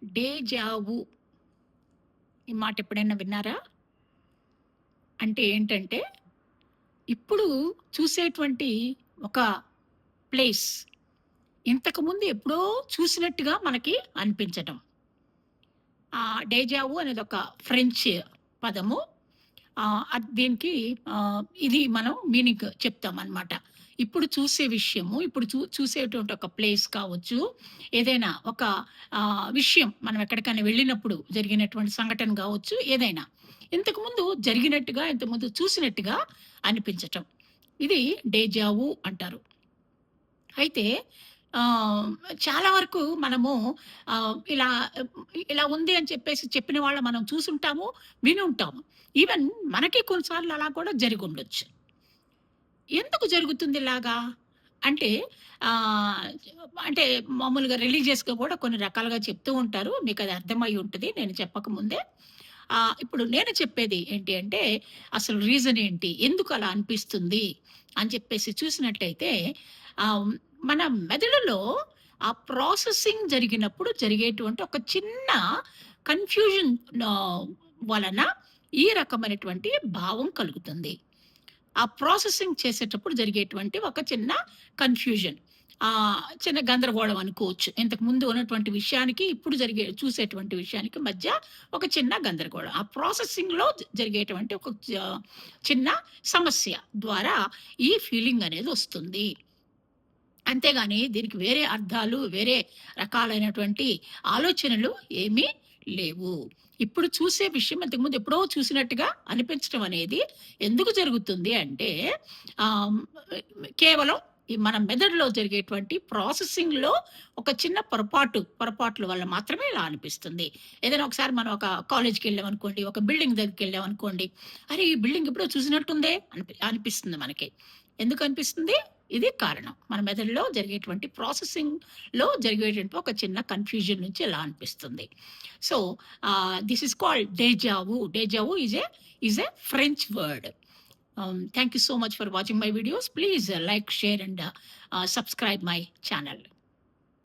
Deja vu ఈ మాట ఎప్పుడైనా విన్నారా? అంటే ఏంటంటే, ఇప్పుడు చూసేటువంటి ఒక ప్లేస్ ఇంతకుముందు ఎప్పుడో చూసినట్టుగా మనకి అనిపించటం. డేజావు అనేది ఒక ఫ్రెంచ్ పదము. దీనికి ఇది మనం మీనింగ్ చెప్తామనమాట. ఇప్పుడు చూసే విషయము, ఇప్పుడు చూసేటువంటి ఒక ప్లేస్ కావచ్చు, ఏదైనా ఒక విషయం మనం ఎక్కడికైనా వెళ్ళినప్పుడు జరిగినటువంటి సంఘటన గావచ్చు, ఏదైనా. ఇంతకుముందు జరిగినట్టుగా, ఇంతకుముందు చూసినట్టుగా అనిపించటం. ఇది డేజావు అంటారు. అయితే ఆహ్, చాలా వరకు మనము ఇలా ఇలా ఉంది అని చెప్పేసి చెప్పిన వాళ్ళని మనం చూసుంటాము, వినుంటాము. ఈవెన్ మనకి కొన్ని సార్లు అలా కూడా జరిగుండొచ్చు. ఎందుకు జరుగుతుంది ఇలాగా? అంటే ఆహ్, అంటే మామూలుగా రిలీజియస్‌గా కూడా కొన్ని రకాలుగా చెప్తూ ఉంటారు. మీకది అర్థమై ఉంటది నేను చెప్పకముందే. ఇప్పుడు నేను చెప్పేది ఏంటి అంటే, అసలు రీజన్ ఏంటి? ఎందుకలా అనిపిస్తుంది? అని చెప్పేసి చూసినట్టయితే, ఆహ్, మన మెదడులో ఆ ప్రాసెసింగ్ జరిగినప్పుడు జరిగేటువంటి ఒక చిన్న కన్‌ఫ్యూజన్ వలన ఈ రకమైనటువంటి భావం కలుగుతుంది. ఆ ప్రాసెసింగ్ చేసేటప్పుడు జరిగేటువంటి ఒక చిన్న కన్‌ఫ్యూజన్. చిన్న గందరగోళం అనుకోవచ్చు. ఇంతకు ముందు ఉన్నటువంటి విషయానికి, ఇప్పుడు చూసేటువంటి విషయానికి మధ్య ఒక చిన్న గందరగోళం. ఆ ప్రాసెసింగ్‌లో జరిగేటువంటి ఒక చిన్న సమస్య ద్వారా ఈ ఫీలింగ్ అనేది వస్తుంది. అంతేగాని దీనికి వేరే అర్థాలు, వేరే రకాలైనటువంటి ఆలోచనలు ఏమీ లేవు. ఇప్పుడు చూసే విషయం ఇంతకుముందు ఎప్పుడో చూసినట్టుగా అనిపించటం అనేది ఎందుకు జరుగుతుంది అంటే, ఆహ్, కేవలం ఈ మన మెదడులో జరిగేటువంటి ప్రాసెసింగ్‌లో ఒక చిన్న పొరపాట్ల వల్ల మాత్రమే ఇలా అనిపిస్తుంది. ఏదైనా ఒకసారి మనం ఒక కాలేజ్‌కెళ్ళామనుకోండి, ఒక బిల్డింగ్ దగ్గరికెళ్ళామనుకోండి, అరే! ఈ బిల్డింగ్ ఎప్పుడో చూసినట్టుందే అనిపిస్తుంది మనకి. ఎందుకు అనిపిస్తుంది? ఇది కారణం. మన మెదడులో జరిగేటువంటి ప్రాసెసింగ్‌లో జరిగేటువంటి ఒక చిన్న కన్‌ఫ్యూజన్ నుంచి ఇలా అనిపిస్తుంది. సో, దిస్ ఈస్ కాల్డ్ డేజా వు. డేజా వు is a French word. Thank you so much for watching my videos. Please like, share, and subscribe my channel.